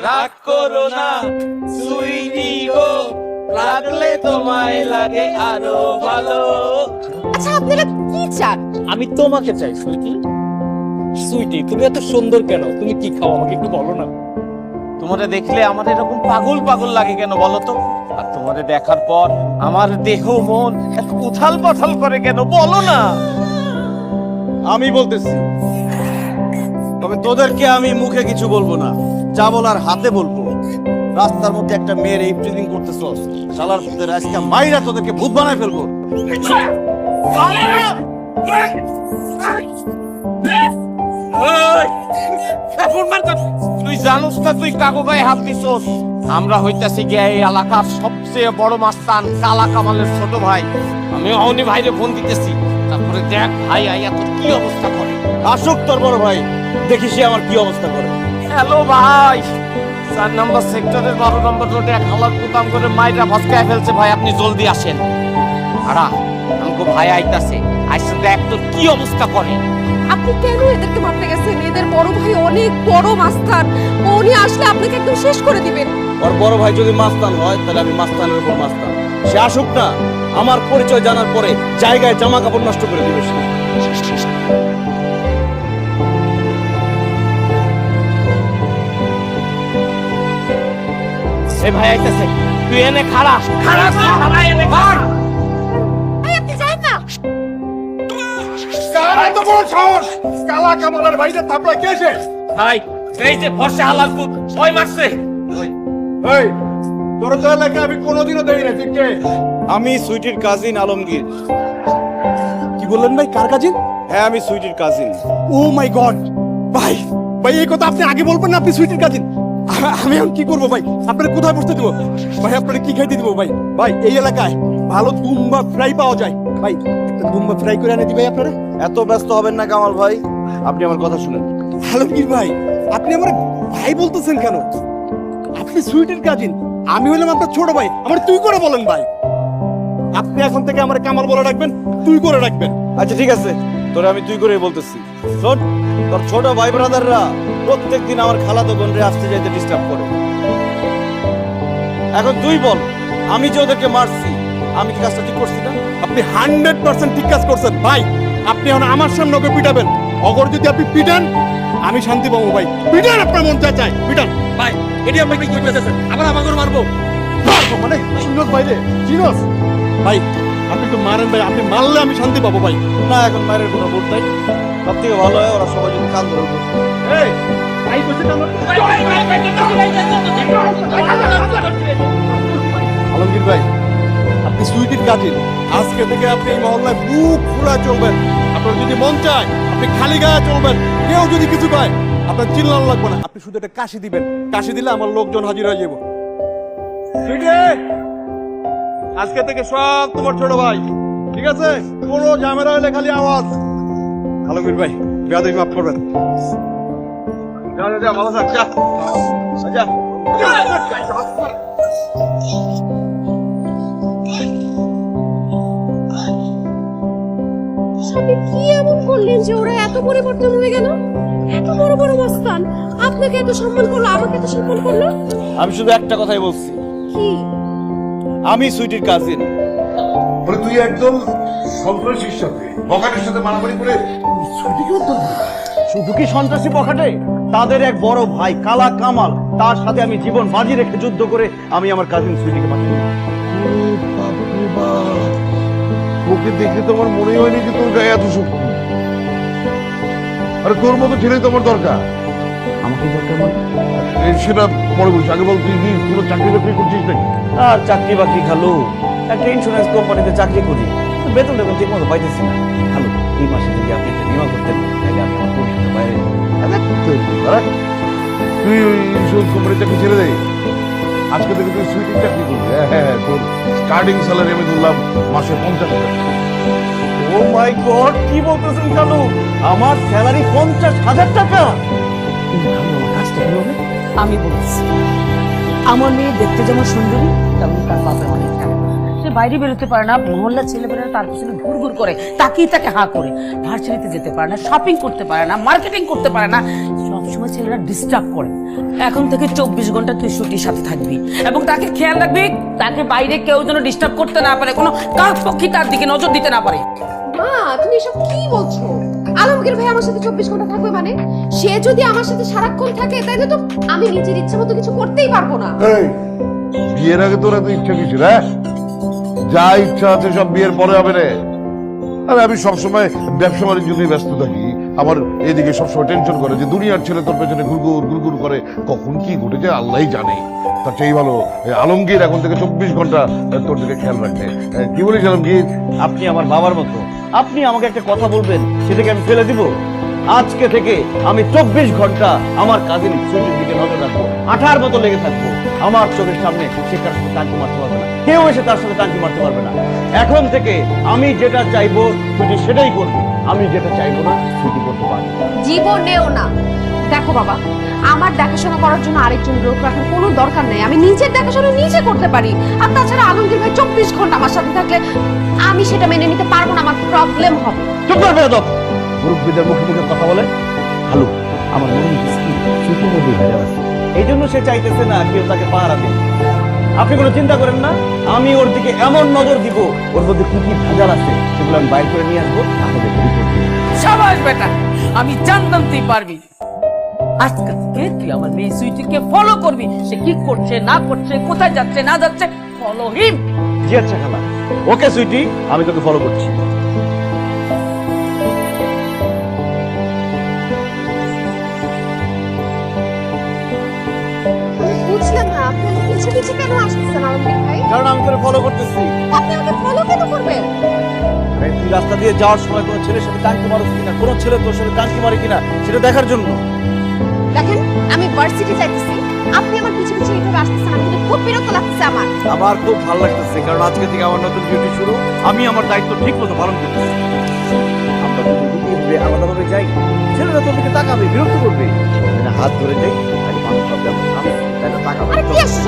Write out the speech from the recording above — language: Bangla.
রাগ করো না সুইটি গো, লাগলে তোমায় লাগে আরো ভালো। আচ্ছা আপনারা কি চান? আমি তোমাকে চাই সুইটি। সুইটি তুমি এত সুন্দর কেন? তুমি কি খাও আমাকে একটু বলো না। তোমারে দেখলে আমার এরকম পাগল পাগল লাগে কেন বলো তো? আর তোমারে দেখার পর আমার দেহ মন এত উথাল পাথাল করে কেন বলো না? আমি বলতেছি, তবে তোদেরকে আমি মুখে কিছু বলবো না, যা বলার হাতে বলবো। রাস্তার মধ্যে একটা মেয়ের ইফটিজিং করতেছস, শালার পুতের আজকে মাইরা তোদেরকে ভূত বানায় ফেলবো। তুই জানোস না তুই কাকু গায়ে হাত দিছস? আমরা হইতাছি গিয়ে এই এলাকার সবচেয়ে বড় মাস্তান কালা কামালের ছোট ভাই। আমি অহনি ভাইরে ফোন দিতেছি, তারপরে দেখ ভাই আইয়া তোর কি অবস্থা করে। আসুক তোর বড় ভাই, দেখি সে আমার কি অবস্থা করে। হ্যালো ভাই, 4 নম্বর সেক্টরের 12 নম্বর রোডে এক হালাত গুদাম করে মাইরা ভস্কায় ফেলছে ভাই, আপনি জলদি আসেন। আরা আমাকে ভাই আইতাছে, আইসা দেখ তোর কি অবস্থা করে। আপনি কেন এদেরকে মারতে গেছেন? এদের বড় ভাই অনেক বড় মাস্তান, উনি আসলে আপনাকে একদম শেষ করে দিবেন। ওর বড় ভাই যদি মাস্তান হয় তাহলে আমি মাস্তানের উপর মাস্তান। সে আসুক না, আমার পরিচয় জানার পরে জায়গায় জামা কাপড় নষ্ট করে দিবে সে। এই ভাই আইতাছে, তুই এনে খাড়া খাড়া তুই খাড়া এনে খাড়া। এই আপনি যান না। এত বড় সাহস! কালা কামালের ভাইটা থাপড়া কে সে? ভাই এই যে ফর্সা হালাল পুত ওই মারছে। এই তোর তো এলাকা আমি কোনোদিনও দেই না, ঠিক কে? আমি সুইটির কাজিন আলমগীর। কি বললেন ভাই, কার কাজিন? হ্যাঁ, আমি সুইটির কাজিন। ও মাই গড ভাই, ভাই এই কথা আপনি আগে বলবেন না, আপনি সুইটির কাজিন। আমি এখন কি করবো ভাই? আপনারা কোথায় বসতে দিব ভাই? আপনারা কি খাইতে দিব ভাই? ভাই এই এলাকায় ভালো দুম্বা ফ্রাই পাওয়া যায় ভাই, একটা দুম্বা ফ্রাই করে এনে দিবে আপনারা। এত ব্যস্ত হবেন না কামাল ভাই, আপনি আমার কথা শুনেন। আলমগীর ভাই, আপনি আমার ভাই বলতেছেন কেন? আপনি সুইটির কাজিন, আমি হলাম আপনার ছোট ভাই, আমার তুই করে বলেন ভাই। আপনি এখন থেকে আমার কামাল বলে রাখবেন, তুই করে রাখবেন। আচ্ছা ঠিক আছে, তোরে আমি তুই করেই বলতেছি। শোন, তোর ছোট ভাই ব্রাদাররা প্রত্যেকদিন আমার খালাতো বোনরে আসতে যাইতে ডিস্টার্ব করে। এখন তুই বল, আমি যে ওদেরকে মারছি, আমি কি কাজটা ঠিক করছি না? আপনি 100% ঠিক কাজ করছেন ভাই। আপনি এখন আমার সামনে ওকে পিটাবেন, অগর যদি আপনি পিটান আমি শান্তি পাবো ভাই। পিটান, আপনার মন চায় পিটান ভাই এটি আপনি কি করতেছেন? আবার আমাকে মারবো? মারবো মানে চিনস ভাই রে, চিনস ভাই? আপনি তো মারেন ভাই, আপনি মারলে আমি শান্তি পাবো ভাই। না, এখন মায়ের কোনো ভোট নাই। সব থেকে ভালো হয় ওরা সবাই যদি কান ধরে বসে। এই ভাই বসে কামড়। আলমগীর ভাই, আপনি সুইটির কাজিন, আজকে থেকে আপনি এই মহল্লায় বুক খোলা চলবেন। আপনার যদি মন চায় আপনি খালি গায়ে চলবেন, কেউ যদি কিছু কয় আপনার চিল্লানো লাগবে না, আপনি শুধু একটা কাশি দিবেন। কাশি দিলে আমার লোকজন হাজির হয়ে যাব। সুইটি, আজকে থেকে সব তোমার ছোট ভাই, ঠিক আছে? কোনো ঝামেলা হলে খালি আওয়াজ। আলমগীর ভাই, বেয়াদবি মাফ করবেন। যা যা যা, ভালো থাক, যা যা। আপনি কি এমন করলেন যে ওরা এত পরিবর্তন হয়ে গেল? এত বড় বড় মাস্তান আপনাকে এত সম্মান করলো, আমাকে এত সম্মান করলো। আমি শুধু একটা কথাই বলছি, কি? আমি সুইটির কাজিন। বলে তুই একদম সন্ত্রাসীর সাথে বকাটের সাথে মারামারি করে ছুটিকে উত্তর দিবি? শুধু কি সন্ত্রাসী পকেটে, তাদের এক বড় ভাই কালা কামাল, তার সাথে আমি জীবন বাজি রেখে যুদ্ধ করে আমি আমার কাজিন সুইটিকে পাঠিয়ে। ওকে দেখে তোমার মনে হয়নি যে তোর গায়ে এত শক্তি। আরে তোর মতো ছেলে তোমার দরকার। আমাকে দরকার মানে? সেটা পরে বলছি, আগে বল তুই কি কোনো চাকরি বাকরি করছিস নাকি? আর চাকরি বাকরি খালু, একটা ইন্স্যুরেন্স কোম্পানিতে চাকরি করি, বেতন টেতন ঠিক মতো পাইতেছি না। খালু, এই মাসে যদি আপনি একটা বিমা করতেন তাহলে আমি আমার পরিচিত বাইরে। তুই ওই ইন্স্যুরেন্স কোম্পানির চাকরি ছেড়ে দে, আজকে থেকে তুই সুইটিং চাকরি করবি। হ্যাঁ, তোর স্টার্টিং স্যালারি আমি ধরলাম মাসে 50,000 টাকা। ও মাই গড, কি বলতেছেন খালু? আমার স্যালারি 50,000 টাকা? আমি বলছি, আমার মেয়ে দেখতে যেমন সুন্দরী তেমন তার বাপের অনেক টাকা। সে বাইরে বেরোতে পারে না, মহল্লা ছেলেমেয়েরা তার পিছনে ঘুরঘুর করে, তাকিয়ে তাকে হাঁ করে, ভার্সিটিতে যেতে পারে না, শপিং করতে পারে না, মার্কেটিং করতে পারে না, সবসময় ছেলেরা ডিস্টার্ব করে। এখন থেকে 24 ঘন্টা তুই ছুটির সাথে থাকবি এবং তাকে খেয়াল রাখবি, তাকে বাইরে কেউ যেন ডিস্টার্ব করতে না পারে, কোনো কাক পক্ষী তার দিকে নজর দিতে না পারে। মা তুমি এসব কি বলছো? আলমগীর ভাই আমার সাথে 24 ঘন্টা থাকবে মানে? সে যদি আমার সাথে সারাক্ষণ থাকে তাহলে তো আমি নিজের ইচ্ছে মতো কিছু করতেই পারবো না। এই বিয়ের আগে তোর এত ইচ্ছা কিছু রে? যা ইচ্ছা আছে সব বিয়ের পরে হবে রে। আরে আমি সবসময় ব্যবসা বাণিজ্য নিয়ে ব্যস্ত থাকি, আমার এদিকে সবসময় টেনশন করে যে দুনিয়ার ছেলে তোর পেছনে ঘুরঘুর ঘুরঘুর করে, কখন কি ঘটে যায় আল্লাহই জানে। তার চেয়ে ভালো আলমগীর এখন থেকে 24 ঘন্টা তোর দিকে খেয়াল রাখবে। কি বলিস আলমগীর? আপনি আমার বাবার মতো, আপনি আমাকে একটা কথা বলবেন সেটাকে আমি ফেলে দিব? আজকে থেকে আমি 24 ঘন্টা আমার কাজের সুইটির দিকে নজর রাখবো, আঠার মতো লেগে থাকবো। আমার চোখের সামনে সে কার সাথে টাঙ্কি মারতে পারবে না, কেউ এসে তার সাথে টাঙ্কি মারতে পারবে না। এখন থেকে আমি যেটা চাইবো সুইটি সেটাই করবে, আমি যেটা চাইবো না সুইটি করতে পারবে। জীবনেও না। দেখো বাবা, আমার দেখাশোনা করার জন্য আরেকজন লোক রাখার কোনো দরকার নেই, আমি নিজের দেখাশোনা নিজে করতে পারি। আর তাছাড়া আলমগীর ভাই 24 ঘন্টা আমার সাথে থাকলে আমি সেটা মেনে নিতে পারবো না, আমার প্রবলেম হবে। চুপ করে বেয়াদব! মুরব্বীদের মুখে মুখে কথা বলে। হ্যালো, আমার মনে হচ্ছে সুইটির মধ্যে ভেজা আছে, এই জন্য সে চাইতেছে না কেউ তাকে পাহারা দেয়। আপনি কোনো চিন্তা করেন না, আমি ওর দিকে এমন নজর দিব, ওর মধ্যে কি কি ভেজাল আছে সেগুলো আমি বাইর করে নিয়ে আসবো, আপনাদের রিপোর্ট দিব। সাবাস বেটা, আমি জানতাম তুই পারবি। আজকে থেকে তুই আমার মেয়ে সুইটিকে ফলো করবি, সে কি করছে না করছে, কোথায় যাচ্ছে না যাচ্ছে, ফলো হিম। জি আচ্ছা খালা, ওকে সুইটি, আমি তোকে ফলো করছি। বুঝলাম না, আপনি পিছে পিছে কেন আসতেছেন আলমগীর ভাই? কারণ আমি তোকে ফলো করতেছি। আপনি আমাকে ফলো কেন করবেন? আরে তুই রাস্তা দিয়ে যাওয়ার সময় কোনো ছেলের সাথে টাঙ্কি মারো কিনা, কোনো ছেলে তোর সাথে টাঙ্কি মারে কিনা সেটা দেখার জন্য। দেখেন, আমি ভার্সিটি যাইতেছি, আপনি আমার পিছে পিছে এইভাবে আসতেছেন, আমি কিন্তু খুব বিরক্ত লাগতেছে আমার। আমার খুব ভালো লাগতেছে, কারণ আজকে থেকে আমার নতুন ডিউটি শুরু, আমি আমার দায়িত্ব ঠিক মতো পালন করতেছি। আমরা যদি আলাদাভাবে যাই, ছেলেরা তোর দিকে তাকাবে, বিরক্ত করবে। হাত ধরে যাই, মানুষ সব যাবে, আমি তাকাবে। আরে কি আসছে?